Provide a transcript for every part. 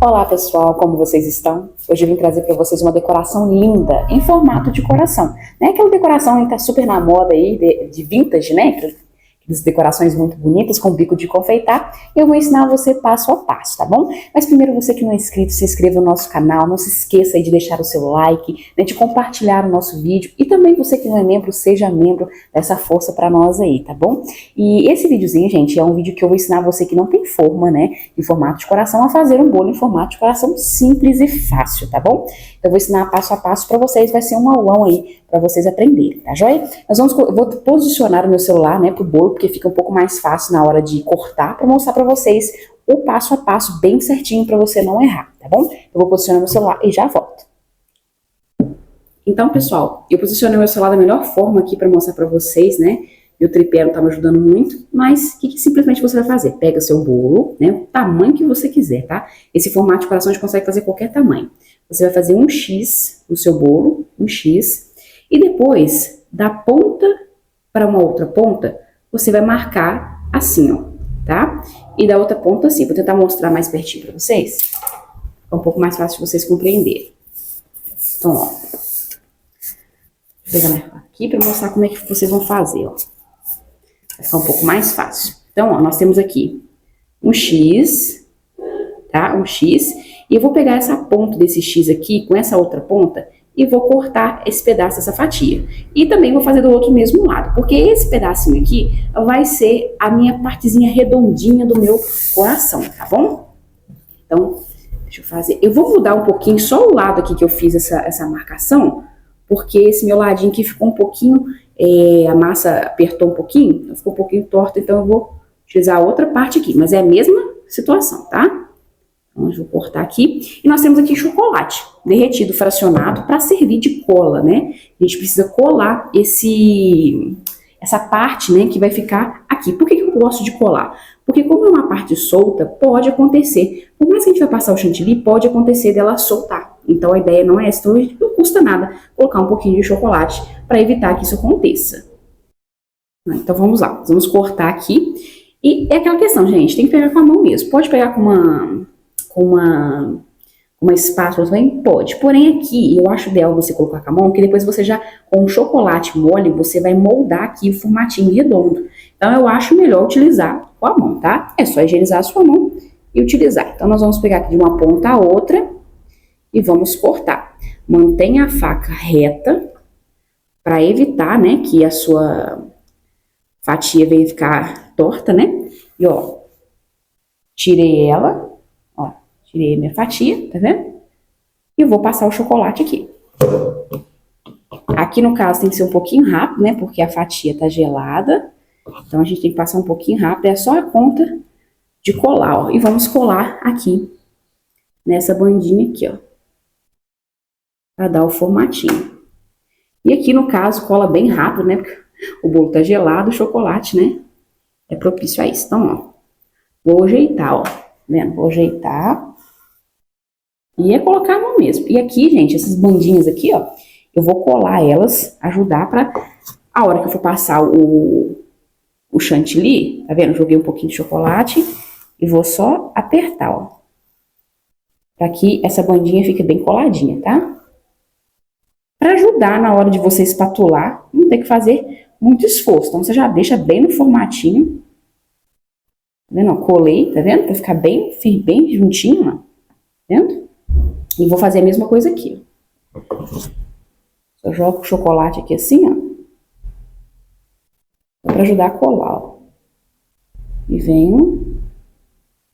Olá pessoal, como vocês estão? Hoje eu vim trazer para vocês uma decoração linda em formato de coração. Não é aquela decoração que tá super na moda aí de vintage, né? Aquelas decorações muito bonitas com bico de confeitar. Eu vou ensinar você passo a passo, tá bom? Mas primeiro você que não é inscrito, se inscreva no nosso canal. Não se esqueça aí de deixar o seu like, né, de compartilhar o nosso vídeo. E também você que não é membro, seja membro dessa força para nós aí, tá bom? E esse videozinho, gente, é um vídeo que eu vou ensinar você que não tem forma, né, em formato de coração, a fazer um bolo em formato de coração simples e fácil, tá bom? Eu vou ensinar passo a passo para vocês, vai ser um aulão aí para vocês aprenderem, tá joia? Eu vou posicionar o meu celular, né, pro bolo, porque fica um pouco mais fácil na hora de cortar, para mostrar para vocês o passo a passo bem certinho para você não errar, tá bom? Eu vou posicionar meu celular e já volto. Então, pessoal, eu posicionei meu celular da melhor forma aqui para mostrar para vocês, né? Meu tripé não tá me ajudando muito, mas o que simplesmente você vai fazer? Pega seu bolo, né? O tamanho que você quiser, tá? Esse formato de coração a gente consegue fazer qualquer tamanho. Você vai fazer um X no seu bolo, um X, e depois, da ponta para uma outra ponta, você vai marcar assim, ó, tá? E da outra ponta assim. Vou tentar mostrar mais pertinho para vocês. Fica um pouco mais fácil de vocês compreenderem. Então, ó. Vou pegar minha faca aqui para mostrar como é que vocês vão fazer, ó. Vai ficar um pouco mais fácil. Então, ó, nós temos aqui um X, tá? Um X. E eu vou pegar essa ponta desse X aqui com essa outra ponta e vou cortar esse pedaço dessa fatia. E também vou fazer do outro mesmo lado, porque esse pedacinho aqui vai ser a minha partezinha redondinha do meu coração, tá bom? Então, deixa eu fazer. Eu vou mudar um pouquinho só o lado aqui que eu fiz essa marcação, porque esse meu ladinho aqui ficou um pouquinho, a massa apertou um pouquinho, ficou um pouquinho torta, então eu vou utilizar a outra parte aqui, mas é a mesma situação, tá? Então, eu vou cortar aqui. E nós temos aqui chocolate derretido, fracionado, para servir de cola, né? A gente precisa colar essa parte, né, que vai ficar aqui. Por que eu gosto de colar? Porque como é uma parte solta, pode acontecer. Por mais que a gente vai passar o chantilly, pode acontecer dela soltar. Então a ideia não é essa, então não custa nada colocar um pouquinho de chocolate para evitar que isso aconteça. Então vamos lá, vamos cortar aqui. E é aquela questão, gente, tem que pegar com a mão mesmo. Pode pegar com uma espátula também? Pode. Porém aqui, eu acho ideal você colocar com a mão, porque depois você já, com o chocolate mole, você vai moldar aqui o formatinho redondo. Então eu acho melhor utilizar com a mão, tá? É só higienizar a sua mão e utilizar. Então nós vamos pegar aqui de uma ponta a outra e vamos cortar. Mantenha a faca reta para evitar, né, que a sua fatia venha ficar torta, né? E ó, tirei ela, ó, tirei a minha fatia, tá vendo? E vou passar o chocolate aqui. Aqui no caso tem que ser um pouquinho rápido, né? Porque a fatia tá gelada. Então a gente tem que passar um pouquinho rápido. É só a conta de colar, ó. E vamos colar aqui, nessa bandinha aqui, ó. Pra dar o formatinho. E aqui no caso cola bem rápido, né? Porque o bolo tá gelado, o chocolate, né? É propício a isso. Então, ó. Vou ajeitar, ó. Tá vendo? Vou ajeitar. E é colocar a mão mesmo. E aqui, gente, essas bandinhas aqui, ó. Eu vou colar elas, ajudar pra... A hora que eu for passar o chantilly, tá vendo? Joguei um pouquinho de chocolate e vou só apertar, ó. Pra que essa bandinha fique bem coladinha, tá? Pra ajudar na hora de você espatular, não ter que fazer muito esforço. Então, você já deixa bem no formatinho. Tá vendo? Colei, tá vendo? Pra ficar bem juntinho, ó. Tá vendo? E vou fazer a mesma coisa aqui. Eu jogo o chocolate aqui assim, ó. Pra ajudar a colar, ó. E venho.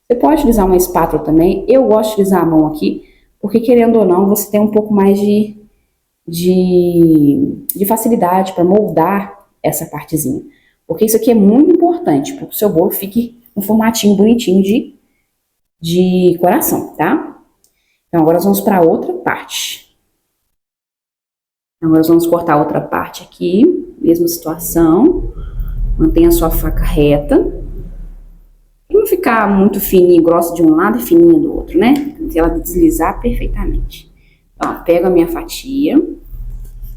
Você pode utilizar uma espátula também. Eu gosto de utilizar a mão aqui, porque querendo ou não, você tem um pouco mais de facilidade para moldar essa partezinha. Porque isso aqui é muito importante, para que o seu bolo fique um formatinho bonitinho de coração, tá? Então agora nós vamos para outra parte. Agora nós vamos cortar a outra parte aqui, mesma situação. Mantenha a sua faca reta. E não ficar muito fininha e grossa de um lado e fininha do outro, né? Até ela deslizar perfeitamente. Então, ó, pego a minha fatia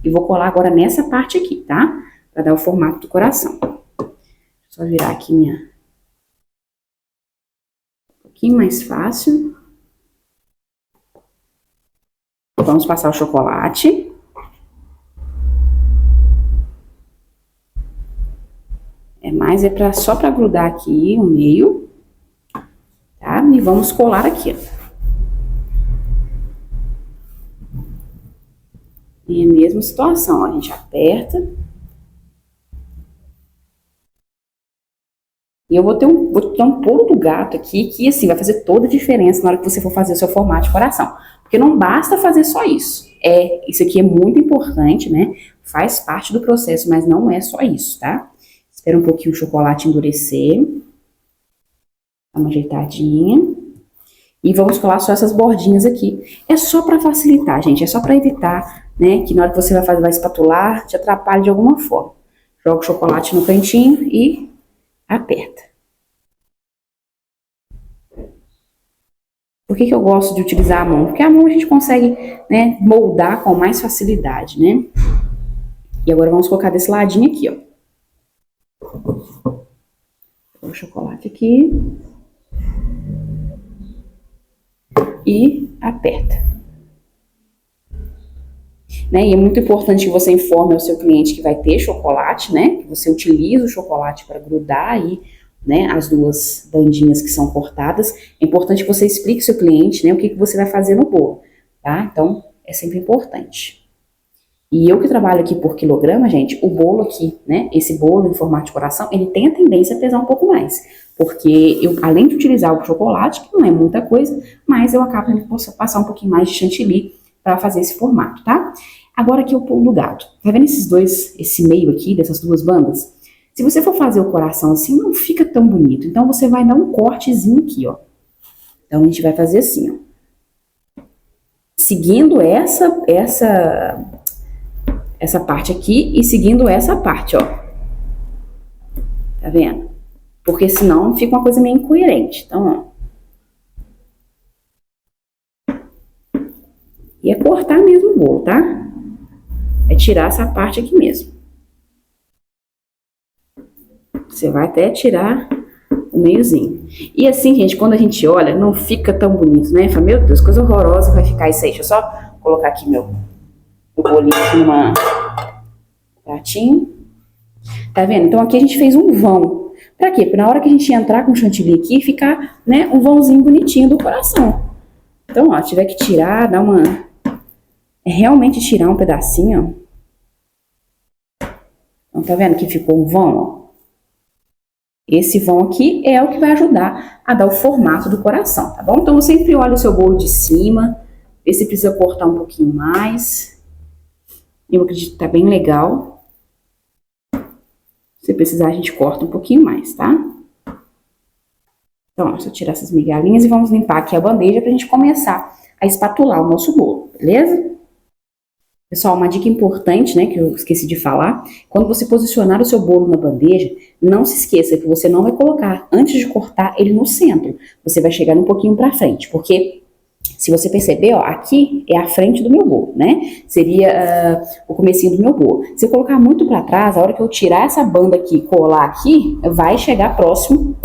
e vou colar agora nessa parte aqui, tá? Pra dar o formato do coração. Só virar aqui um pouquinho mais fácil. Vamos passar o chocolate. Só para grudar aqui o meio, tá? E vamos colar aqui, ó. E a mesma situação, ó, a gente aperta. E eu vou ter um pulo do gato aqui, que assim, vai fazer toda a diferença na hora que você for fazer o seu formato de coração. Porque não basta fazer só isso. Isso aqui é muito importante, né? Faz parte do processo, mas não é só isso, tá? Espera um pouquinho o chocolate endurecer. Dá uma ajeitadinha. E vamos colar só essas bordinhas aqui. É só pra facilitar, gente. É só pra evitar, né, que na hora que você vai espatular, te atrapalhe de alguma forma. Joga o chocolate no cantinho e aperta. Por que eu gosto de utilizar a mão? Porque a mão a gente consegue, né, moldar com mais facilidade, né? E agora vamos colocar desse ladinho aqui, ó. O chocolate aqui. E aperta. Né? E é muito importante que você informe ao seu cliente que vai ter chocolate, né? Que você utiliza o chocolate para grudar aí, né, as duas bandinhas que são cortadas. É importante que você explique ao seu cliente, né, o que você vai fazer no bolo, tá? Então, é sempre importante. E eu que trabalho aqui por quilograma, gente, o bolo aqui, né, esse bolo em formato de coração, ele tem a tendência a pesar um pouco mais. Porque eu, além de utilizar o chocolate, que não é muita coisa, mas eu acabo tendo que passar um pouquinho mais de chantilly para fazer esse formato, tá? Agora aqui é o pulo do gato. Tá vendo esses dois, esse meio aqui, dessas duas bandas? Se você for fazer o coração assim, não fica tão bonito. Então, você vai dar um cortezinho aqui, ó. Então, a gente vai fazer assim, ó. Seguindo essa parte aqui e seguindo essa parte, ó. Tá vendo? Porque senão fica uma coisa meio incoerente. Então, ó. E é cortar mesmo o bolo, tá? É tirar essa parte aqui mesmo. Você vai até tirar o meiozinho. E assim, gente, quando a gente olha, não fica tão bonito, né? Fala, meu Deus, coisa horrorosa vai ficar isso aí. Deixa eu só colocar aqui meu bolinho aqui numa pratinho. Tá vendo? Então aqui a gente fez um vão. Pra quê? Pra na hora que a gente entrar com o chantilly aqui, ficar, né, um vãozinho bonitinho do coração. Então, ó, tiver que tirar, dar uma... É realmente tirar um pedacinho, ó. Então, tá vendo que ficou um vão, ó? Esse vão aqui é o que vai ajudar a dar o formato do coração, tá bom? Então, eu sempre olho o seu bolo de cima, vê se precisa cortar um pouquinho mais. Eu acredito que tá bem legal. Se precisar, a gente corta um pouquinho mais, tá? Então, deixa eu tirar essas migalhinhas e vamos limpar aqui a bandeja pra gente começar a espatular o nosso bolo, beleza? Pessoal, uma dica importante, né, que eu esqueci de falar, quando você posicionar o seu bolo na bandeja, não se esqueça que você não vai colocar, antes de cortar, ele no centro. Você vai chegar um pouquinho pra frente, porque se você perceber, ó, aqui é a frente do meu bolo, né? Seria o comecinho do meu bolo. Se eu colocar muito pra trás, a hora que eu tirar essa banda aqui e colar aqui, vai chegar próximo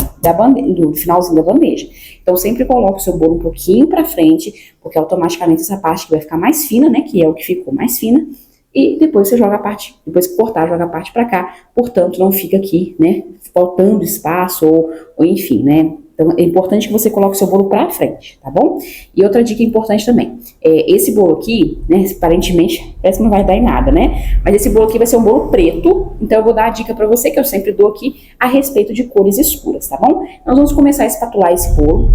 do finalzinho da bandeja. Então, sempre coloque o seu bolo um pouquinho pra frente, porque automaticamente essa parte vai ficar mais fina, né? Que é o que ficou mais fina. E depois você joga a parte, depois que cortar, joga a parte pra cá. Portanto, não fica aqui, né? Faltando espaço ou enfim, né? Então, é importante que você coloque o seu bolo pra frente, tá bom? E outra dica importante também, esse bolo aqui, né, aparentemente, parece que não vai dar em nada, né? Mas esse bolo aqui vai ser um bolo preto, então eu vou dar a dica pra você, que eu sempre dou aqui, a respeito de cores escuras, tá bom? Nós vamos começar a espatular esse bolo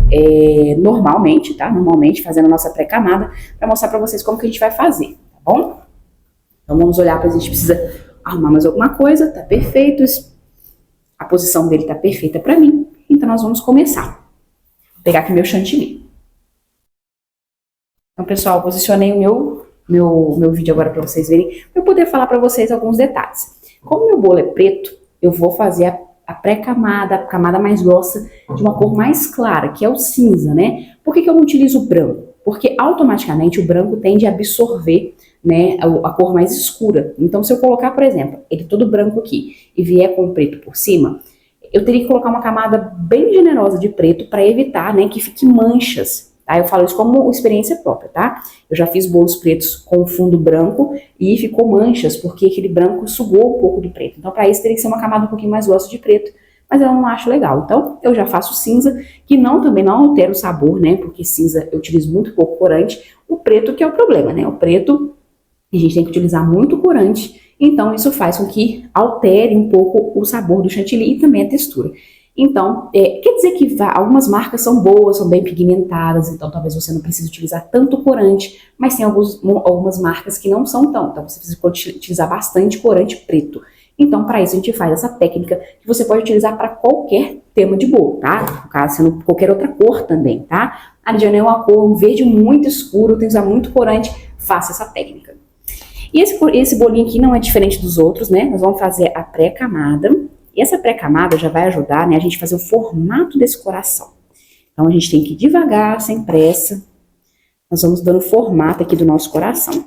normalmente, tá? Normalmente, fazendo a nossa pré-camada, pra mostrar pra vocês como que a gente vai fazer, tá bom? Então, vamos olhar pra se a gente precisa arrumar mais alguma coisa, tá perfeito, a posição dele tá perfeita pra mim. Então, nós vamos começar. Vou pegar aqui meu chantilly. Então, pessoal, eu posicionei o meu vídeo agora para vocês verem, para eu poder falar para vocês alguns detalhes. Como meu bolo é preto, eu vou fazer a pré-camada, a camada mais grossa, de uma cor mais clara, que é o cinza, né? Por que eu não utilizo o branco? Porque automaticamente o branco tende a absorver, né, a cor mais escura. Então, se eu colocar, por exemplo, ele todo branco aqui e vier com o preto por cima, eu teria que colocar uma camada bem generosa de preto para evitar, né, que fique manchas, tá? Eu falo isso como experiência própria, tá? Eu já fiz bolos pretos com fundo branco e ficou manchas, porque aquele branco sugou um pouco do preto. Então, para isso, teria que ser uma camada um pouquinho mais grossa de preto, mas eu não acho legal. Então, eu já faço cinza, que também não altera o sabor, né? Porque cinza eu utilizo muito pouco corante. O preto que é o problema, né? O preto, a gente tem que utilizar muito corante, então isso faz com que altere um pouco o sabor do chantilly e também a textura. Então, quer dizer que algumas marcas são boas, são bem pigmentadas, então talvez você não precise utilizar tanto corante, mas tem algumas marcas que não são tão, então você precisa utilizar bastante corante preto. Então, para isso, a gente faz essa técnica que você pode utilizar para qualquer tema de bolo, tá? No caso, sendo qualquer outra cor também, tá? A Diana é uma cor, um verde muito escuro, tem que usar muito corante, faça essa técnica. E esse bolinho aqui não é diferente dos outros, né? Nós vamos fazer a pré-camada. E essa pré-camada já vai ajudar, né, a gente fazer o formato desse coração. Então, a gente tem que ir devagar, sem pressa. Nós vamos dando formato aqui do nosso coração.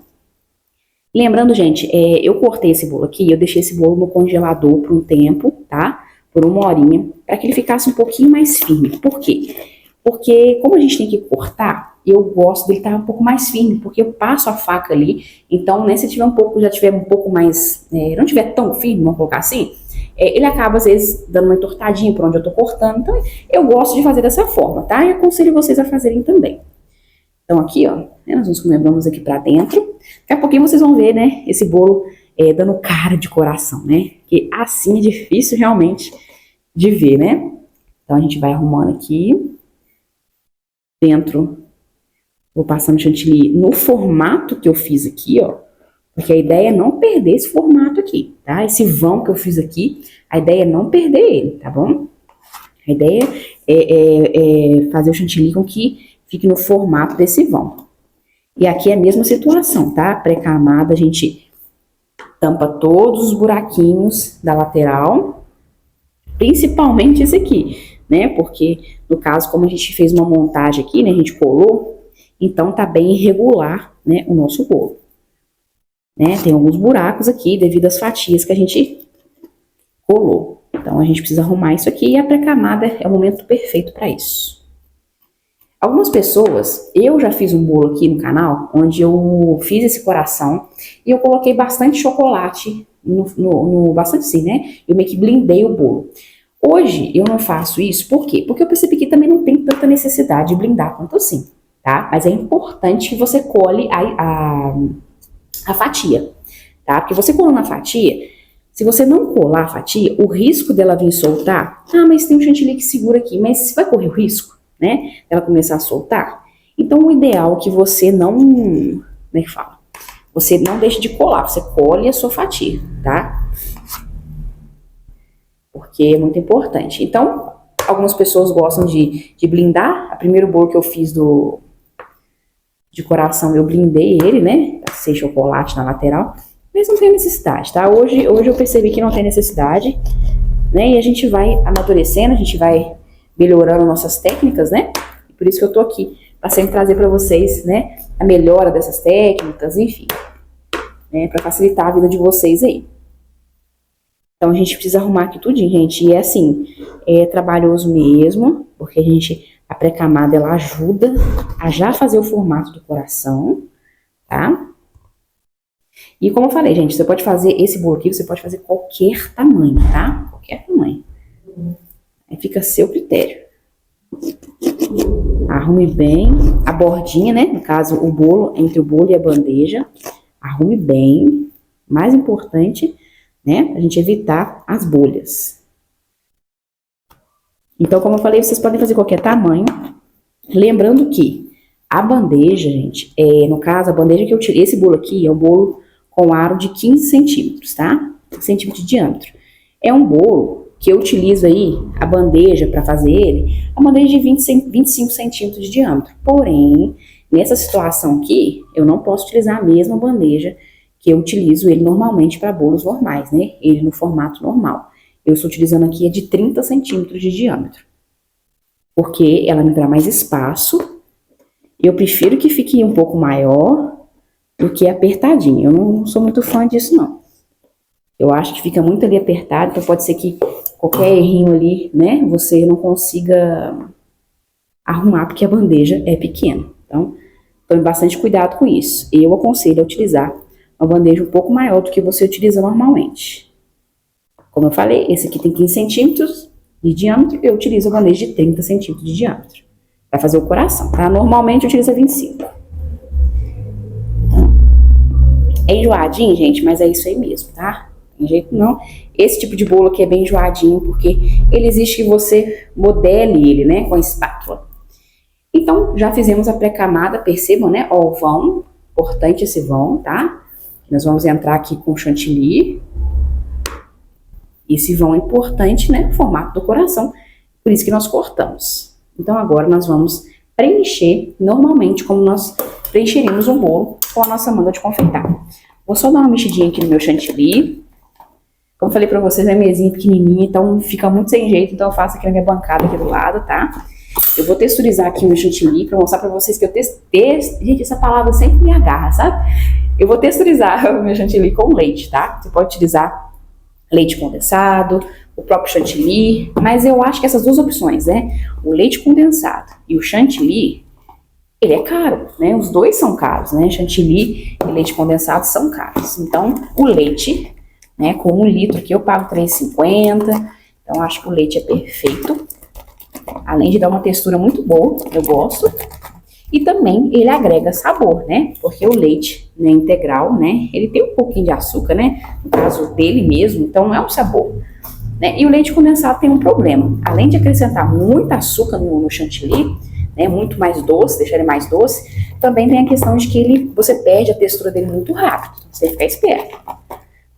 Lembrando, gente, eu cortei esse bolo aqui, eu deixei esse bolo no congelador por um tempo, tá? Por 1 horinha, para que ele ficasse um pouquinho mais firme. Por quê? Porque como a gente tem que cortar, eu gosto dele estar um pouco mais firme, porque eu passo a faca ali. Então, né, se já tiver um pouco mais, não tiver tão firme, vamos colocar assim, ele acaba, às vezes, dando uma entortadinha por onde eu tô cortando. Então, eu gosto de fazer dessa forma, tá? E aconselho vocês a fazerem também. Então, aqui, ó, né, nós vamos aqui pra dentro. Daqui a pouquinho vocês vão ver, né, esse bolo dando cara de coração, né? Que assim é difícil, realmente, de ver, né? Então, a gente vai arrumando aqui. Dentro, vou passando chantilly no formato que eu fiz aqui, ó. Porque a ideia é não perder esse formato aqui, tá? Esse vão que eu fiz aqui, a ideia é não perder ele, tá bom? A ideia é fazer o chantilly com que fique no formato desse vão. E aqui é a mesma situação, tá? Pré-camada, a gente tampa todos os buraquinhos da lateral, principalmente esse aqui, né? Porque, no caso, como a gente fez uma montagem aqui, né? A gente colou, então tá bem irregular, né? O nosso bolo. Né? Tem alguns buracos aqui devido às fatias que a gente colou. Então, a gente precisa arrumar isso aqui e a pré-camada é o momento perfeito para isso. Algumas pessoas, eu já fiz um bolo aqui no canal, onde eu fiz esse coração e eu coloquei bastante chocolate, bastante sim, né? Eu meio que blindei o bolo. Hoje, eu não faço isso, por quê? Porque eu percebi que também não tem tanta necessidade de blindar quanto assim, tá? Mas é importante que você colhe a fatia, tá? Porque você colando a fatia, se você não colar a fatia, o risco dela vir soltar, mas tem um chantilly que segura aqui, mas você vai correr o risco, né? Ela começar a soltar. Então, o ideal é que você não, como é que fala? Você não deixe de colar, você colhe a sua fatia, tá? Porque é muito importante. Então, algumas pessoas gostam de blindar. O primeiro bolo que eu fiz de coração, eu blindei ele, né? Passei chocolate na lateral. Mas não tem necessidade, tá? Hoje eu percebi que não tem necessidade, né? E a gente vai amadurecendo, a gente vai melhorando nossas técnicas, né? E por isso que eu tô aqui, para sempre trazer para vocês, né? A melhora dessas técnicas, enfim. Né? Para facilitar a vida de vocês aí. Então, a gente precisa arrumar aqui tudinho, gente. E é assim, é trabalhoso mesmo, porque a pré-camada, ela ajuda a já fazer o formato do coração, tá? E como eu falei, gente, você pode fazer esse bolo aqui, você pode fazer qualquer tamanho, tá? Qualquer tamanho. Aí fica a seu critério. Arrume bem a bordinha, né? No caso, o bolo, entre o bolo e a bandeja. Arrume bem. Mais importante, né? A gente evitar as bolhas. Então, como eu falei, vocês podem fazer qualquer tamanho. Lembrando que a bandeja, gente, no caso, a bandeja que eu tirei, esse bolo aqui é um bolo com aro de 15 centímetros, tá? 15 centímetros de diâmetro. É um bolo que eu utilizo aí, a bandeja para fazer ele, a bandeja de 25 centímetros de diâmetro. Porém, nessa situação aqui, eu não posso utilizar a mesma bandeja que eu utilizo ele normalmente para bolos normais, né? Ele no formato normal. Eu estou utilizando aqui de 30 centímetros de diâmetro. Porque ela me dá mais espaço. Eu prefiro que fique um pouco maior do que apertadinho. Eu não sou muito fã disso, não. Eu acho que fica muito ali apertado, então pode ser que qualquer errinho ali, né, você não consiga arrumar, porque a bandeja é pequena. Então, tome bastante cuidado com isso. Eu aconselho a utilizar uma bandeja um pouco maior do que você utiliza normalmente. Como eu falei, esse aqui tem 15 centímetros de diâmetro, eu utilizo a bandeja de 30 centímetros de diâmetro para fazer o coração, tá? Normalmente eu utilizo a 25. É enjoadinho, gente, mas é isso aí mesmo, tá? Tem jeito não. Esse tipo de bolo aqui é bem enjoadinho, porque ele exige que você modele ele, né, com a espátula. Então, já fizemos a pré-camada, percebam, né, ó, o vão, importante esse vão, tá? Nós vamos entrar aqui com chantilly. Esse vão é importante, né, no formato do coração, por isso que nós cortamos. Então, agora nós vamos preencher normalmente como nós preencheríamos um bolo com a nossa manga de confeitar. Vou só dar uma mexidinha aqui no meu chantilly. Como eu falei pra vocês, é mesinha pequenininha, então fica muito sem jeito, então eu faço aqui na minha bancada aqui do lado, tá? Eu vou texturizar aqui o meu chantilly pra mostrar pra vocês que eu gente, essa palavra sempre me agarra, sabe? Eu vou texturizar o meu chantilly com leite, tá? Você pode utilizar leite condensado, o próprio chantilly, mas eu acho que essas duas opções, né? O leite condensado e o chantilly, ele é caro, né? Os dois são caros, né? Chantilly e leite condensado são caros. Então, o leite, né? Com 1 litro aqui eu pago R$3,50. Então, acho que o leite é perfeito. Além de dar uma textura muito boa, eu gosto. E também ele agrega sabor, né? Porque o leite, né, integral, né? Ele tem um pouquinho de açúcar, né? No caso dele mesmo, então não é um sabor. Né? E o leite condensado tem um problema. Além de acrescentar muito açúcar no chantilly, né, muito mais doce, deixar ele mais doce, também tem a questão de que você perde a textura dele muito rápido. Você tem que ficar esperto.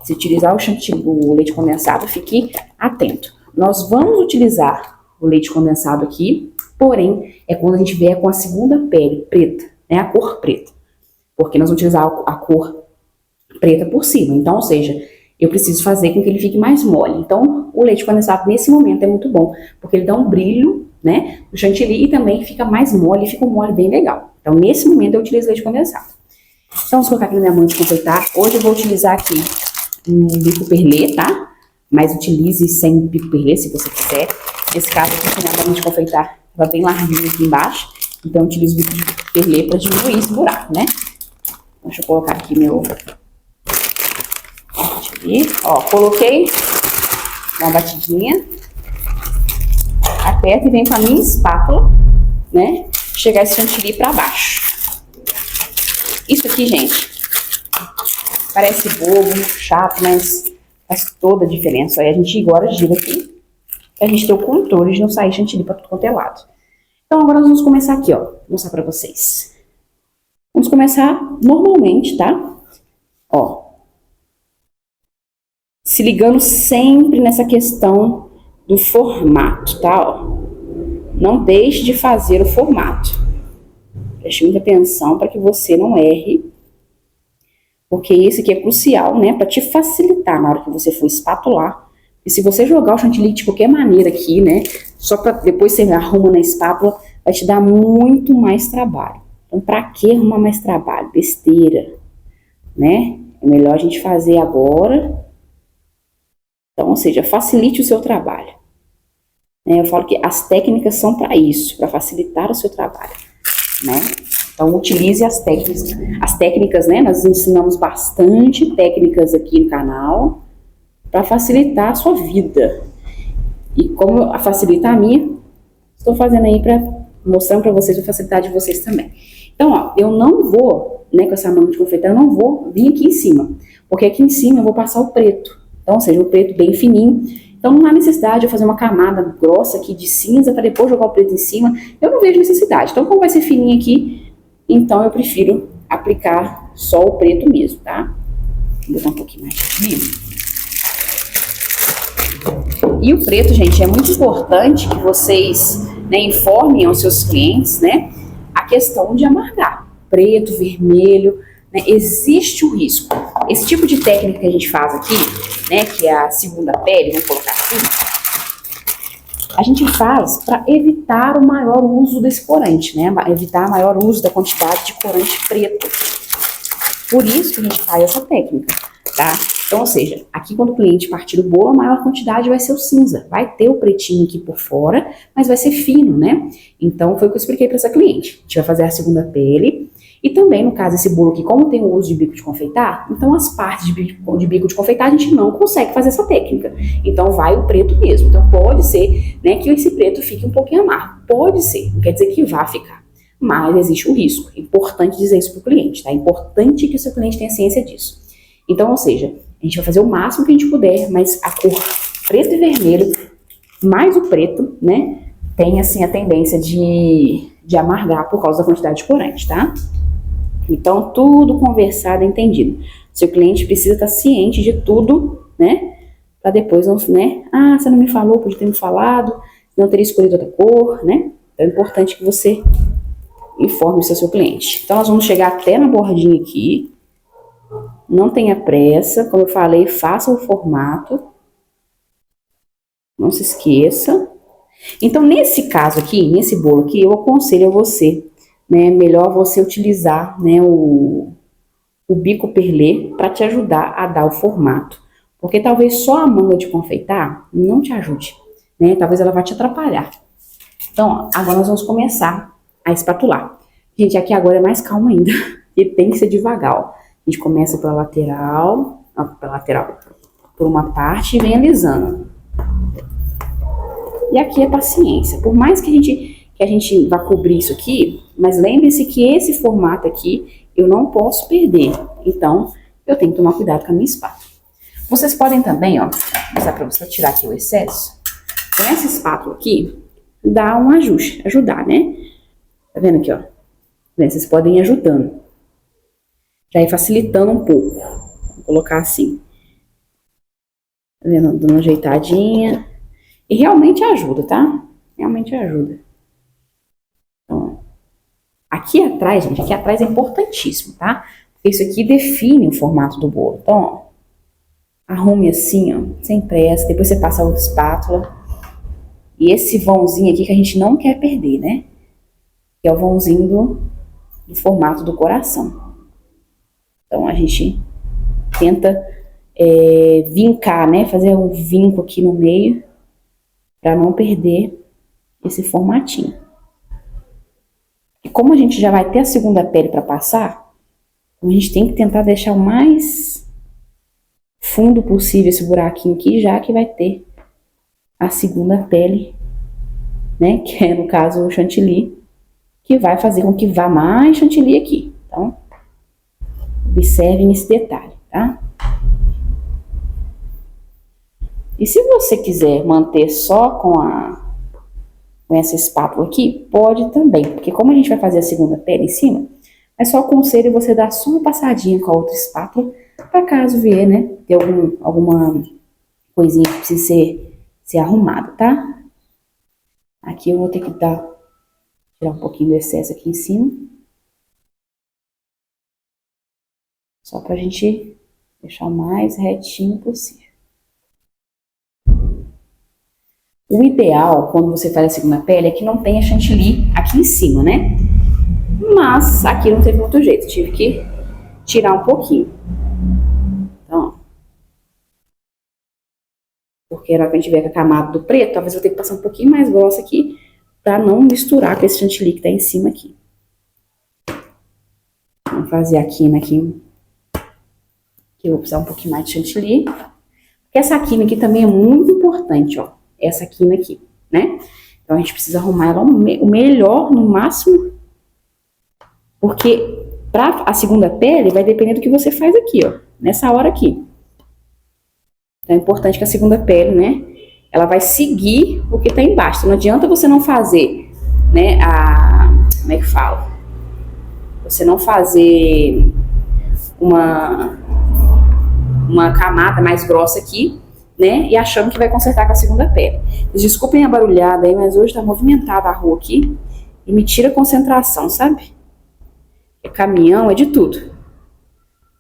Se utilizar o leite condensado, fique atento. Nós vamos utilizar o leite condensado aqui, porém, é quando a gente vier com a segunda pele preta, né, a cor preta. Porque nós vamos utilizar a cor preta por cima. Então, ou seja, eu preciso fazer com que ele fique mais mole. Então, o leite condensado nesse momento é muito bom, porque ele dá um brilho, né, no chantilly e também fica mais mole, fica um mole bem legal. Então, nesse momento eu utilizo leite condensado. Então, vamos colocar aqui na minha mão de confeitar. Hoje eu vou utilizar aqui um bico perlê, tá? Mas utilize sem bico perlê, se você quiser. Nesse caso aqui, na minha mão de confeitar, estava bem larguinho aqui embaixo. Então, eu utilizo o bico de perlê para diminuir esse buraco, né? Deixa eu colocar aqui meu... Ó, coloquei uma batidinha, aperta e vem com a minha espátula, né, chegar esse chantilly pra baixo. Isso aqui, gente, parece bobo, chato, mas faz toda a diferença. Aí a gente agora gira aqui, pra gente ter o controle de não sair chantilly pra tudo quanto é lado. Então agora nós vamos começar aqui, ó, vou mostrar pra vocês. Vamos começar normalmente, tá? Ó. Se ligando sempre nessa questão do formato, tá? Ó. Não deixe de fazer o formato. Preste muita atenção para que você não erre, porque isso aqui é crucial, né? Para te facilitar na hora que você for espatular. E se você jogar o chantilly de qualquer maneira aqui, né? Só para depois você arruma na espátula, vai te dar muito mais trabalho. Então, para que arrumar mais trabalho? Besteira, né? É melhor a gente fazer agora. Então, ou seja, facilite o seu trabalho. Eu falo que as técnicas são para isso, para facilitar o seu trabalho, né? Então, utilize as técnicas. As técnicas, né? Nós ensinamos bastante técnicas aqui no canal para facilitar a sua vida. E como facilitar a minha, estou fazendo aí mostrando para vocês a facilidade de vocês também. Então, ó, eu não vou, né, com essa manga de confeitar, eu não vou vir aqui em cima, porque aqui em cima eu vou passar o preto. Então, ou seja, o preto bem fininho. Então, não há necessidade de eu fazer uma camada grossa aqui de cinza para depois jogar o preto em cima. Eu não vejo necessidade. Então, como vai ser fininho aqui, então eu prefiro aplicar só o preto mesmo, tá? Vou botar um pouquinho mais de vinho. E o preto, gente, é muito importante que vocês, né, informem aos seus clientes, né, a questão de amargar. Preto, vermelho, né, existe o risco. Esse tipo de técnica que a gente faz aqui, né, que é a segunda pele, vamos colocar assim, a gente faz para evitar o maior uso desse corante, né, evitar o maior uso da quantidade de corante preto. Por isso que a gente faz essa técnica, tá? Então, ou seja, aqui quando o cliente partir o bolo, a maior quantidade vai ser o cinza. Vai ter o pretinho aqui por fora, mas vai ser fino, né? Então, foi o que eu expliquei para essa cliente. A gente vai fazer a segunda pele. E também, no caso, esse bolo aqui, como tem o uso de bico de confeitar, então as partes de bico de confeitar a gente não consegue fazer essa técnica. Então, vai o preto mesmo. Então, pode ser, né, que esse preto fique um pouquinho amargo. Pode ser, não quer dizer que vá ficar. Mas existe o risco. É importante dizer isso para o cliente, tá? É importante que o seu cliente tenha ciência disso. Então, ou seja, a gente vai fazer o máximo que a gente puder, mas a cor preto e vermelho, mais o preto, né, tem assim a tendência de amargar por causa da quantidade de corante, tá? Então, tudo conversado e entendido. Seu cliente precisa estar ciente de tudo, né? Para depois não, né? Ah, você não me falou, podia ter me falado, não teria escolhido outra cor, né? Então, é importante que você informe o seu cliente. Então, nós vamos chegar até na bordinha aqui. Não tenha pressa, como eu falei, faça o formato. Não se esqueça. Então, nesse caso aqui, nesse bolo aqui, eu aconselho a você, né, melhor você utilizar, né, o bico perlê para te ajudar a dar o formato. Porque talvez só a manga de confeitar não te ajude, né? Talvez ela vá te atrapalhar. Então, agora nós vamos começar a espatular. Gente, aqui agora é mais calmo ainda, e tem que ser devagar, ó. A gente começa pela lateral, por uma parte e vem alisando. E aqui é paciência. Por mais que a gente vá cobrir isso aqui, mas lembre-se que esse formato aqui eu não posso perder. Então, eu tenho que tomar cuidado com a minha espátula. Vocês podem também, ó, mostrar para você tirar aqui o excesso. Com essa espátula aqui, dar um ajuste, ajudar, né? Tá vendo aqui, ó? Vocês podem ir ajudando. Já ir facilitando um pouco. Vou colocar assim. Tá vendo? Dando uma ajeitadinha. E realmente ajuda, tá? Realmente ajuda. Então, aqui atrás, gente, aqui atrás é importantíssimo, tá? Porque isso aqui define o formato do bolo. Então, ó, arrume assim, ó, sem pressa. Depois você passa a outra espátula. E esse vãozinho aqui que a gente não quer perder, né? Que é o vãozinho do formato do coração. Então, a gente tenta vincar, né? Fazer um vinco aqui no meio para não perder esse formatinho. E como a gente já vai ter a segunda pele para passar, a gente tem que tentar deixar o mais fundo possível esse buraquinho aqui, já que vai ter a segunda pele, né? Que é, no caso, o chantilly, que vai fazer com que vá mais chantilly aqui. Então, observem esse detalhe, tá? E se você quiser manter só com essa espátula aqui, pode também, porque como a gente vai fazer a segunda pele em cima, é só aconselho você dar só uma passadinha com a outra espátula, para caso vier, né, ter alguma coisinha que precise ser arrumada, tá? Aqui eu vou ter que tirar um pouquinho do excesso aqui em cima, só pra gente deixar o mais retinho possível. O ideal, quando você faz a segunda pele, é que não tenha chantilly aqui em cima, né? Mas aqui não teve outro jeito, tive que tirar um pouquinho. Então, ó. Porque na hora que a gente tiver com a camada do preto, talvez eu tenha que passar um pouquinho mais grossa aqui, pra não misturar com esse chantilly que tá em cima aqui. Vamos fazer a quina aqui, que eu vou precisar um pouquinho mais de chantilly. Porque essa quina aqui também é muito importante, ó. Essa quina aqui, né? Então, a gente precisa arrumar ela o melhor, no máximo, porque para a segunda pele vai depender do que você faz aqui, ó, nessa hora aqui. Então, é importante que a segunda pele, né, ela vai seguir o que tá embaixo. Então, não adianta você não fazer, né, como é que fala? Você não fazer uma camada mais grossa aqui, né, e achando que vai consertar com a segunda pele. Desculpem a barulhada aí, mas hoje tá movimentada a rua aqui e me tira a concentração, sabe? É caminhão, é de tudo,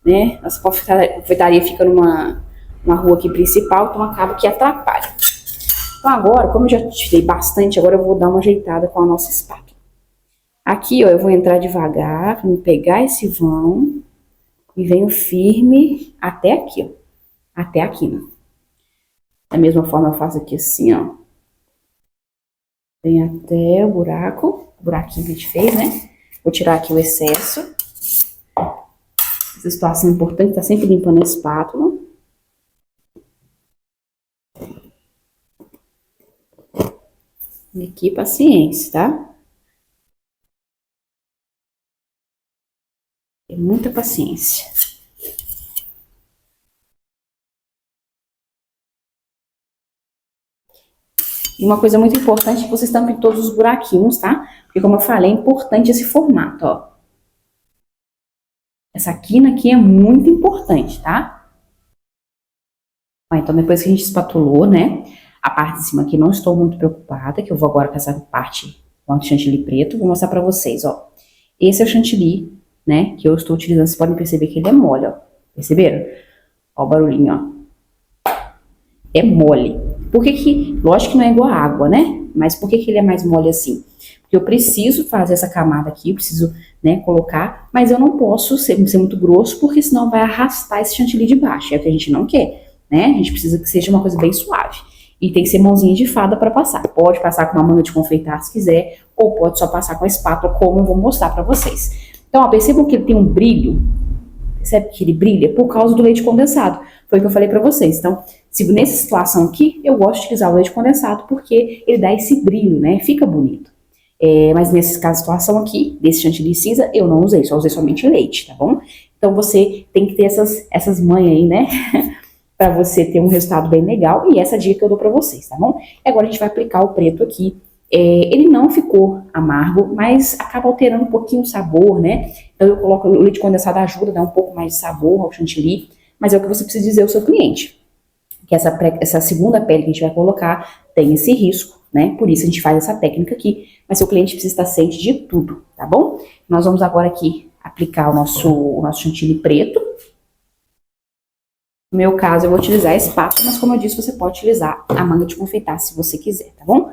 né? Nossa confeitaria fica numa rua aqui principal, então acaba que atrapalha. Então agora, como eu já tirei bastante, agora eu vou dar uma ajeitada com a nossa espátula. Aqui, ó, eu vou entrar devagar, vou pegar esse vão e venho firme até aqui, ó. até a quina. Da mesma forma eu faço aqui assim, ó. Vem até o buraquinho que a gente fez, né? Vou tirar aqui o excesso. Essa situação é importante, tá sempre limpando a espátula. E aqui, paciência, tá? Tem muita paciência. E uma coisa muito importante é que vocês tampem todos os buraquinhos, tá? Porque, como eu falei, é importante esse formato, ó. Essa quina aqui é muito importante, tá? Ó, então, depois que a gente espatulou, né? A parte de cima aqui não estou muito preocupada, que eu vou agora com essa parte com o chantilly preto. Vou mostrar pra vocês, ó. Esse é o chantilly, né? Que eu estou utilizando. Vocês podem perceber que ele é mole, ó. Perceberam? Ó o barulhinho, ó. É mole. Por que que... Lógico que não é igual a água, né? Mas por que que ele é mais mole assim? Porque eu preciso fazer essa camada aqui, eu preciso, né, colocar, mas eu não posso ser muito grosso, porque senão vai arrastar esse chantilly de baixo. É o que a gente não quer, né? A gente precisa que seja uma coisa bem suave. E tem que ser mãozinha de fada para passar. Pode passar com uma manga de confeitar se quiser, ou pode só passar com a espátula, como eu vou mostrar para vocês. Então, ó, percebam que ele tem um brilho. Percebe que ele brilha? Por causa do leite condensado. Foi o que eu falei para vocês. Então, se nessa situação aqui, eu gosto de utilizar o leite condensado, porque ele dá esse brilho, né? Fica bonito. Mas nessa situação aqui, desse chantilly cinza, eu não usei, só usei somente leite, tá bom? Então, você tem que ter essas manhas aí, né? Para você ter um resultado bem legal, e essa dica que eu dou para vocês, tá bom? E agora a gente vai aplicar o preto aqui. Ele não ficou amargo, mas acaba alterando um pouquinho o sabor, né? Então eu coloco o leite condensado, ajuda a dar um pouco mais de sabor ao chantilly, mas é o que você precisa dizer ao seu cliente, que essa segunda pele que a gente vai colocar tem esse risco, né? Por isso a gente faz essa técnica aqui, mas seu cliente precisa estar ciente de tudo, tá bom? Nós vamos agora aqui aplicar o nosso chantilly preto. No meu caso, eu vou utilizar a espátula, mas como eu disse, você pode utilizar a manga de confeitar se você quiser, tá bom?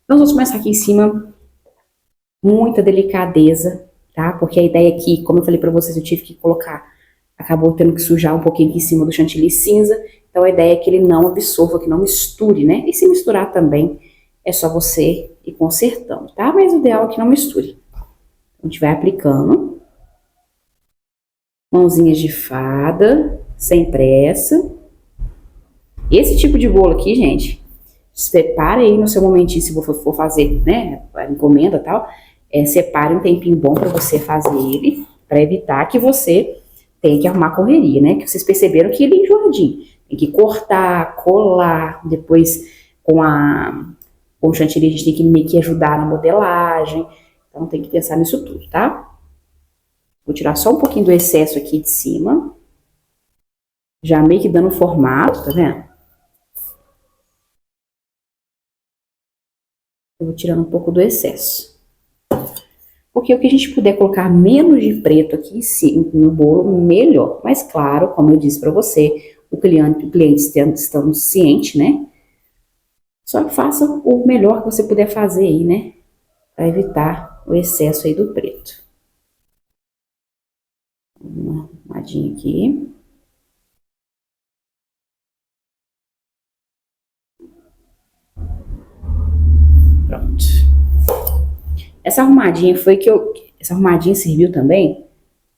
Nós vamos começar aqui em cima, muita delicadeza, tá? Porque a ideia aqui, como eu falei pra vocês, eu tive que colocar, acabou tendo que sujar um pouquinho aqui em cima do chantilly cinza, então a ideia é que ele não absorva, que não misture, né? E se misturar também, é só você ir consertando, tá? Mas o ideal é que não misture. A gente vai aplicando, mãozinhas de fada, sem pressa. Esse tipo de bolo aqui, gente, separe aí no seu momentinho, se for fazer, né, a encomenda e tal, separe um tempinho bom para você fazer ele, para evitar que você tenha que arrumar correria, né, que vocês perceberam que ele é enjoadinho, tem que cortar, colar, depois com o chantilly a gente tem que meio que ajudar na modelagem, então tem que pensar nisso tudo, tá? Vou tirar só um pouquinho do excesso aqui de cima, já meio que dando formato, tá vendo? Eu vou tirando um pouco do excesso. Porque o que a gente puder colocar menos de preto aqui em cima, no bolo, melhor. Mas claro, como eu disse pra você, o cliente estando ciente, né? Só que faça o melhor que você puder fazer aí, né? Pra evitar o excesso aí do preto. Uma arrumadinha aqui. Pronto. Essa arrumadinha serviu também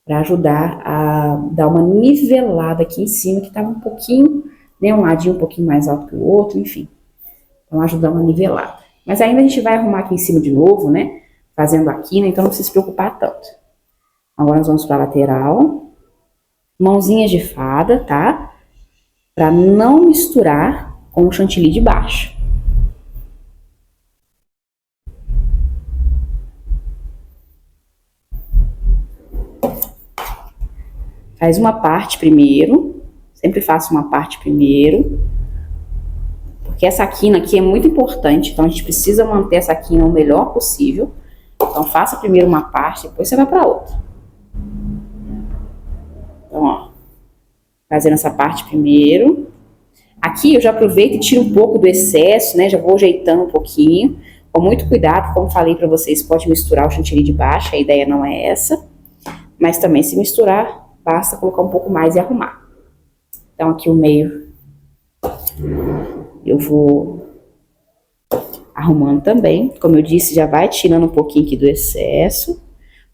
para ajudar a dar uma nivelada aqui em cima, que tava um pouquinho, né, um ladinho um pouquinho mais alto que o outro, enfim. Então, ajudar uma nivelada. Mas ainda a gente vai arrumar aqui em cima de novo, né, fazendo a quina, então não precisa se preocupar tanto. Agora nós vamos para a lateral. Mãozinhas de fada, tá? Para não misturar com o chantilly de baixo. Faz uma parte primeiro, sempre faço uma parte primeiro, porque essa quina aqui é muito importante, então a gente precisa manter essa quina o melhor possível. Então faça primeiro uma parte, depois você vai para outra. Então, ó, fazendo essa parte primeiro. Aqui eu já aproveito e tiro um pouco do excesso, né, já vou ajeitando um pouquinho, com muito cuidado, como falei para vocês, pode misturar o chantilly de baixo, a ideia não é essa, mas também se misturar, basta colocar um pouco mais e arrumar. Então aqui o meio eu vou arrumando também. Como eu disse, já vai tirando um pouquinho aqui do excesso.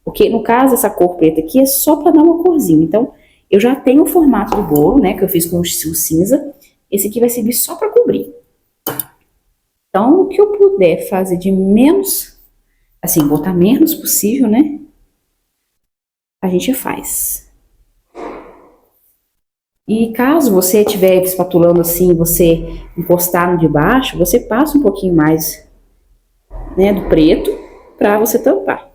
Porque no caso, essa cor preta aqui é só para dar uma corzinha. Então, eu já tenho o formato do bolo, né, que eu fiz com o cinza. Esse aqui vai servir só para cobrir. Então, o que eu puder fazer de menos, assim, botar menos possível, né, a gente faz. E caso você estiver espatulando assim, você encostar no de baixo, você passa um pouquinho mais, né, do preto para você tampar.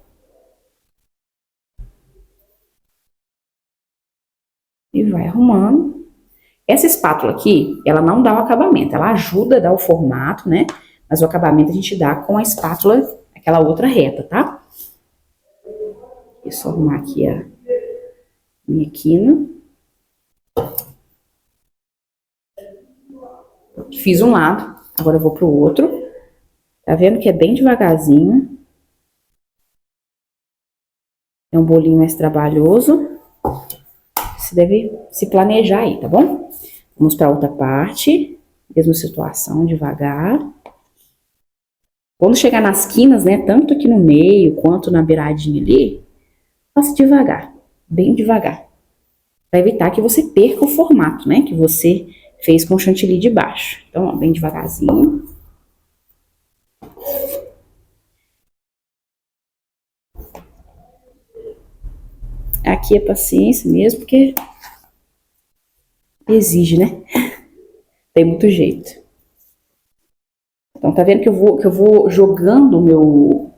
E vai arrumando. Essa espátula aqui, ela não dá o acabamento, ela ajuda a dar o formato, né? Mas o acabamento a gente dá com a espátula, aquela outra reta, tá? Deixa eu arrumar aqui a minha quina. Fiz um lado, agora eu vou pro outro. Tá vendo que é bem devagarzinho. É um bolinho mais trabalhoso. Você deve se planejar aí, tá bom? Vamos para outra parte. Mesma situação, devagar. Quando chegar nas quinas, né, tanto aqui no meio quanto na beiradinha ali, faça devagar, bem devagar. Para evitar que você perca o formato, né, que você fez com o chantilly de baixo. Então, ó, bem devagarzinho. Aqui é paciência mesmo, porque exige, né? Tem muito jeito. Então, tá vendo que eu vou jogando o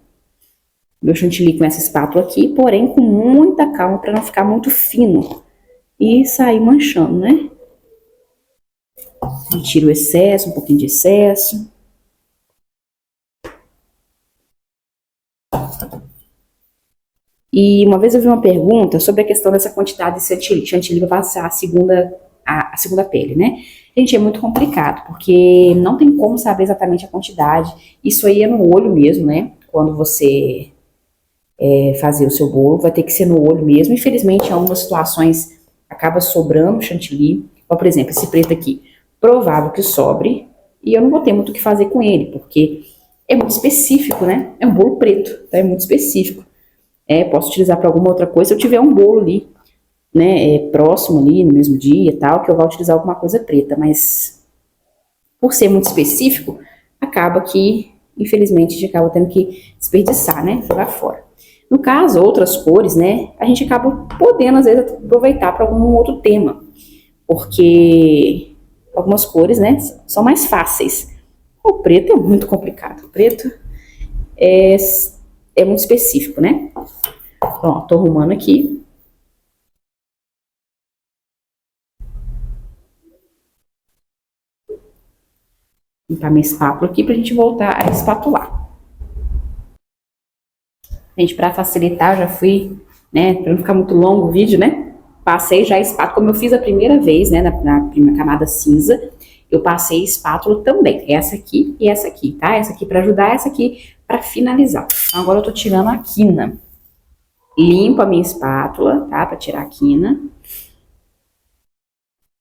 meu chantilly com essa espátula aqui, porém com muita calma para não ficar muito fino e sair manchando, né? Tira o excesso, um pouquinho de excesso. E uma vez eu vi uma pergunta sobre a questão dessa quantidade de chantilly para passar a segunda pele, né? Gente, é muito complicado, porque não tem como saber exatamente a quantidade. Isso aí é no olho mesmo, né? Quando você fazer o seu bolo, vai ter que ser no olho mesmo. Infelizmente, em algumas situações acaba sobrando chantilly. Então, por exemplo, esse preto aqui, provável que sobre, e eu não vou ter muito o que fazer com ele, porque é muito específico, né? É um bolo preto, então é muito específico. Posso utilizar para alguma outra coisa se eu tiver um bolo ali, né, próximo ali, no mesmo dia e tal, que eu vou utilizar alguma coisa preta, mas por ser muito específico, acaba que, infelizmente, a gente acaba tendo que desperdiçar, né, jogar fora. No caso, outras cores, né, a gente acaba podendo, às vezes, aproveitar para algum outro tema, porque algumas cores, né, são mais fáceis. O preto é muito complicado, o preto é muito específico, né. Pronto, tô arrumando aqui. Limpar minha espátula aqui pra gente voltar a espatular. Gente, pra facilitar, já fui, né, pra não ficar muito longo o vídeo, né, passei já a espátula, como eu fiz a primeira vez, né, na primeira camada cinza, eu passei a espátula também, essa aqui e essa aqui, tá? Essa aqui pra ajudar, essa aqui pra finalizar. Então, agora eu tô tirando a quina. Limpo a minha espátula, tá, pra tirar a quina.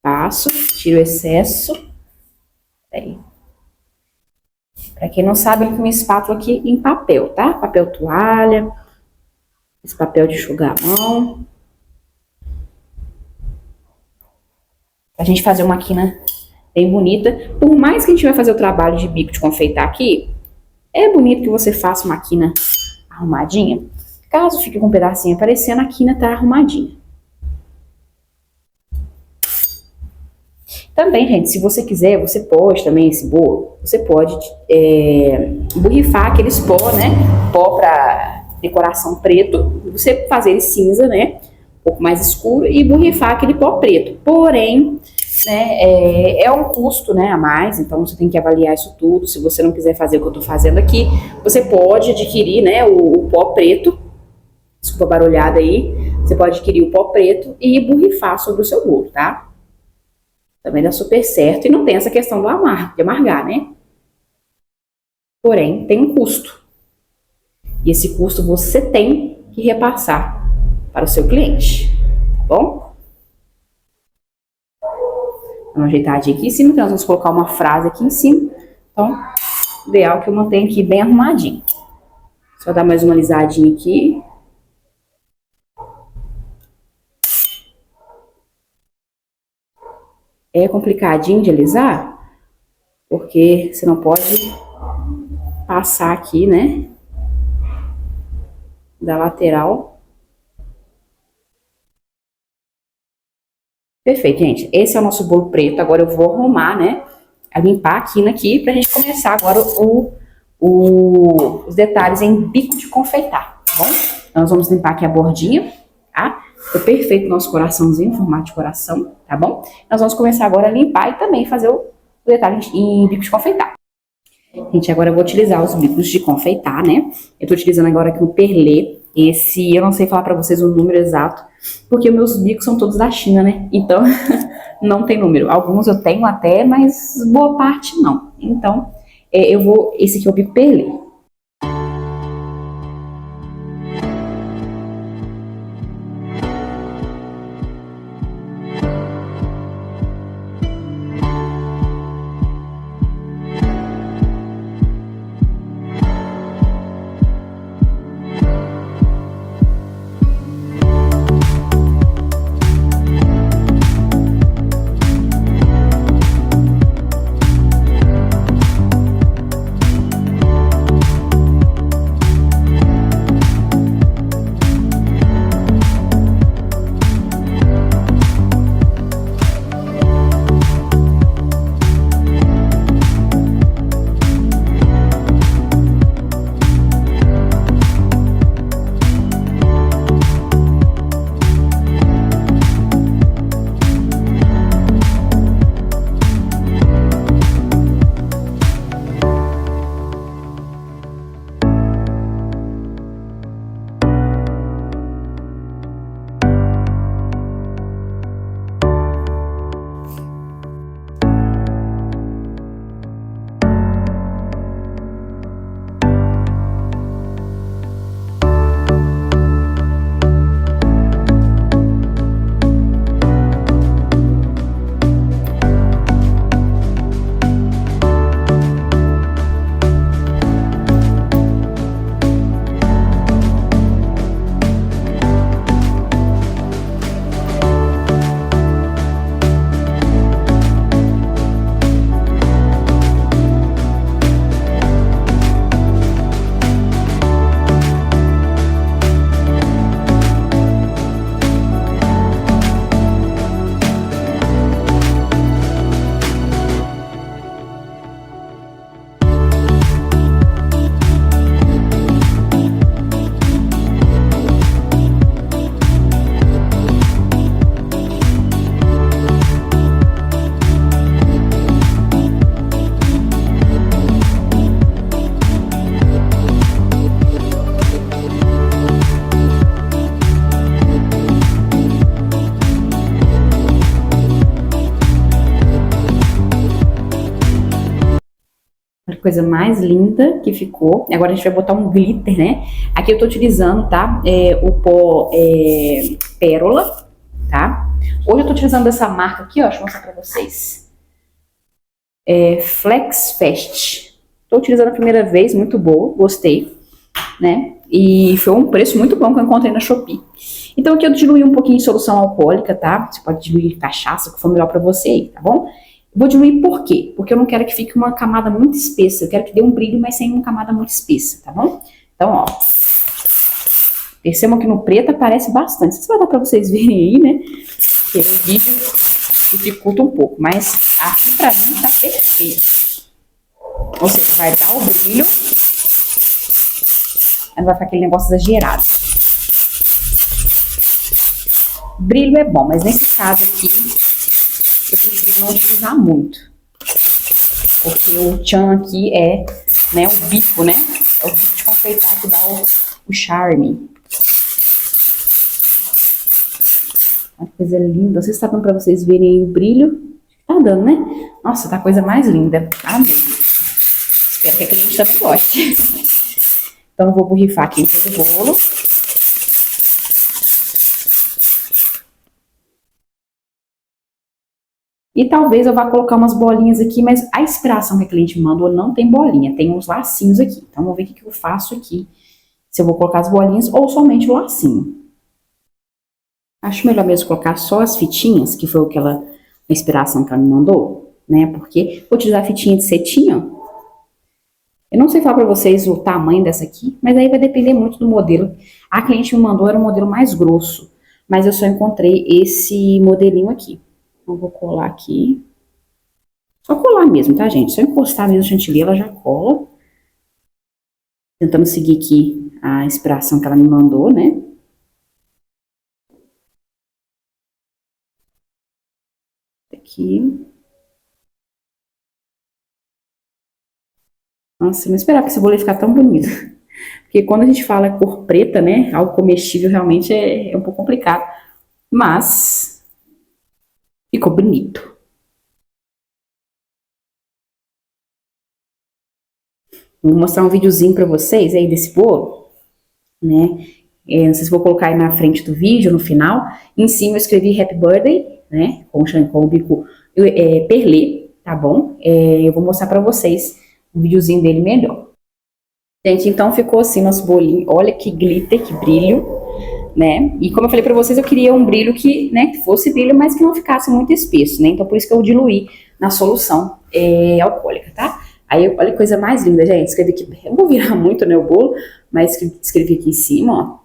Passo, tiro o excesso. Aí. Pra quem não sabe, eu limpo minha espátula aqui em papel, tá? Papel toalha, esse papel de enxugar a mão. Pra gente fazer uma quina bem bonita. Por mais que a gente vai fazer o trabalho de bico de confeitar aqui, é bonito que você faça uma quina arrumadinha. Caso fique com um pedacinho aparecendo, a quina tá arrumadinha. Também, gente, se você quiser, você pode também esse bolo, você pode borrifar aqueles pó, né? Pó para decoração preto, você fazer ele cinza, né? Um pouco mais escuro e borrifar aquele pó preto. Porém, né, é um custo, né, a mais, então você tem que avaliar isso tudo. Se você não quiser fazer o que eu tô fazendo aqui, você pode adquirir, né, o pó preto. Desculpa a barulhada aí. Você pode adquirir o pó preto e borrifar sobre o seu bolo, tá? Também dá super certo e não tem essa questão de amargar, né? Porém, tem um custo. E esse custo você tem que repassar para o seu cliente, tá bom? uma ajeitadinha aqui em cima, então nós vamos colocar uma frase aqui em cima. Então, o ideal é que eu mantenha aqui bem arrumadinho. Só dar mais uma alisadinha aqui. É complicadinho de alisar, porque você não pode passar aqui, né, da lateral. Perfeito, gente. Esse é o nosso bolo preto. Agora eu vou arrumar, né, a limpar a quina aqui, pra gente começar agora os detalhes em bico de confeitar, tá bom? Então, nós vamos limpar aqui a bordinha, tá? Ficou perfeito o nosso coraçãozinho, formato de coração, tá bom? Nós vamos começar agora a limpar e também fazer o detalhe em bico de confeitar. Gente, agora eu vou utilizar os bicos de confeitar, né? Eu tô utilizando agora aqui o perlê. Esse, eu não sei falar pra vocês o número exato, porque meus bicos são todos da China, né? Então, não tem número. Alguns eu tenho até, mas boa parte não. Então, esse aqui é o bico perlê. Coisa mais linda que ficou. Agora a gente vai botar um glitter, né? Aqui eu tô utilizando, tá? O pó pérola, tá? Hoje eu tô utilizando essa marca aqui, ó. Deixa eu mostrar pra vocês. Flex Fest. Tô utilizando a primeira vez, muito boa, gostei, né? E foi um preço muito bom que eu encontrei na Shopee. Então aqui eu diluí um pouquinho em solução alcoólica, tá? Você pode diluir cachaça, o que for melhor pra você aí, tá bom? Vou diluir por quê? Porque eu não quero que fique uma camada muito espessa. Eu quero que dê um brilho, mas sem uma camada muito espessa, tá bom? Então, ó. Percebam que no preto aparece bastante. Isso vai dar pra vocês verem aí, né? Porque o vídeo dificulta um pouco. Mas aqui pra mim tá perfeito. Ou seja, vai dar o brilho. Não vai ficar aquele negócio exagerado. Brilho é bom, mas nesse caso aqui eu prefiro não utilizar muito, porque o tchan aqui é, né, o bico, né? É o bico de confeitar que dá o charme. Uma coisa linda. Não sei se tá dando pra vocês verem o brilho. Tá dando, né? Nossa, tá a coisa mais linda. Amei. Espero que a cliente também goste. Então eu vou borrifar aqui em todo o bolo. E talvez eu vá colocar umas bolinhas aqui, mas a inspiração que a cliente me mandou não tem bolinha, tem uns lacinhos aqui. Então, vamos ver o que eu faço aqui. Se eu vou colocar as bolinhas ou somente o lacinho. Acho melhor mesmo colocar só as fitinhas, que foi a inspiração que ela me mandou, né? Porque vou utilizar a fitinha de cetim, ó. Eu não sei falar pra vocês o tamanho dessa aqui, mas aí vai depender muito do modelo. A cliente me mandou, era um modelo mais grosso, mas eu só encontrei esse modelinho aqui. Então, vou colar aqui. Só colar mesmo, tá, gente? Se eu encostar mesmo o chantilly, ela já cola. Tentando seguir aqui a inspiração que ela me mandou, né? Aqui. Nossa, eu não esperava que esse bolo ia ficar tão bonito. Porque quando a gente fala cor preta, né? Algo comestível realmente é um pouco complicado. Mas ficou bonito. Vou mostrar um videozinho pra vocês aí desse bolo, né? Não sei se vou colocar aí na frente do vídeo, no final. Em cima eu escrevi Happy Birthday, né? Com o bico perlê, tá bom? Eu vou mostrar pra vocês um videozinho dele melhor. Gente, então ficou assim nosso bolinho. Olha que glitter, que brilho, né? E como eu falei pra vocês, eu queria um brilho que, né, que fosse brilho, mas que não ficasse muito espesso, né? Então por isso que eu diluí na solução alcoólica, tá? Aí, olha que coisa mais linda, gente. Escrevi aqui, eu vou virar muito, né, o bolo, mas escrevi aqui em cima, ó.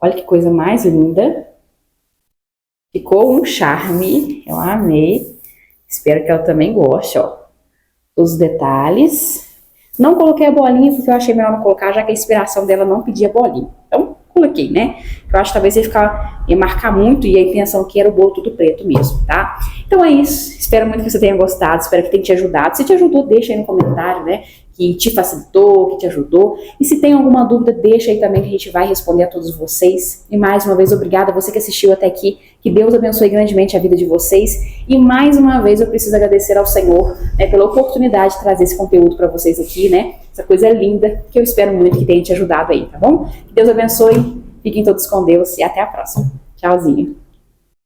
Olha que coisa mais linda. Ficou um charme, eu amei. Espero que ela também goste, ó. Os detalhes. Não coloquei a bolinha porque eu achei melhor não colocar, já que a inspiração dela não pedia bolinha. Então, coloquei, né? Eu acho que talvez ia marcar muito e a intenção aqui era o bolo tudo preto mesmo, tá? Então é isso. Espero muito que você tenha gostado, espero que tenha te ajudado. Se te ajudou, deixa aí no comentário, né? Que te facilitou, que te ajudou. E se tem alguma dúvida, deixa aí também que a gente vai responder a todos vocês. E mais uma vez, obrigada a você que assistiu até aqui. Que Deus abençoe grandemente a vida de vocês. E mais uma vez eu preciso agradecer ao Senhor, né, pela oportunidade de trazer esse conteúdo para vocês aqui, né? Essa coisa linda que eu espero muito que tenha te ajudado aí, tá bom? Que Deus abençoe, fiquem todos com Deus e até a próxima. Tchauzinho.